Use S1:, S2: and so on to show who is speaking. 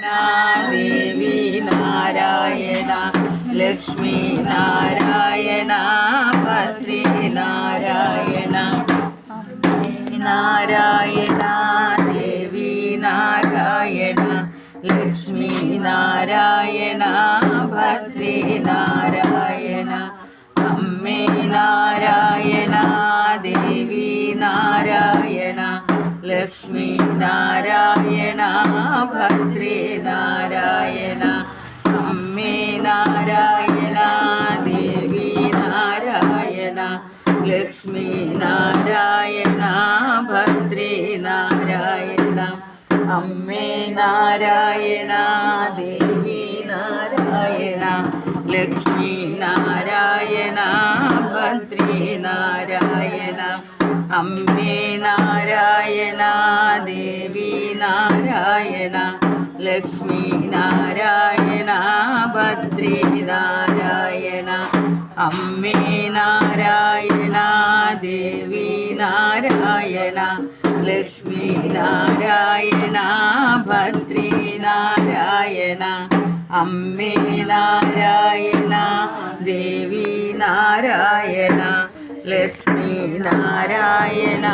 S1: ദേവി നാരായണ ലക്ഷ്മി നാരായണ ഭദ്രി നാരായണ നാരായണ ദേവി നാരായണ ലക്ഷ്മി നാരായണ ഭദ്രി നാരായണ അമ്മേ നാരായണ ദേവി നാരായണ ലക്ഷ്മി നാരായണ ഭദ്രി നാരായണ അമ്മേ നാരായണ ദേവി നാരായണ ലക്ഷ്മി നാരായണ ഭദ്രി നാരായണ അമ്മേ നാരായണ ദേവി നാരായണ ലക്ഷ്മി നാരായണ ഭദ്രി നാരായണ അമ്മേ നാരായണ ദേവി നാരായണ ലക്ഷ്മി നാരായണ ഭദ്രി നാരായണ അമ്മേ നാരായണ ദേവി നാരായണ ലക്ഷ്മി നാരായണ ഭദ്രി നാരായണ അമ്മേ നാരായണ ദേവി നാരായണ ലക്ഷ്മി നാരായണ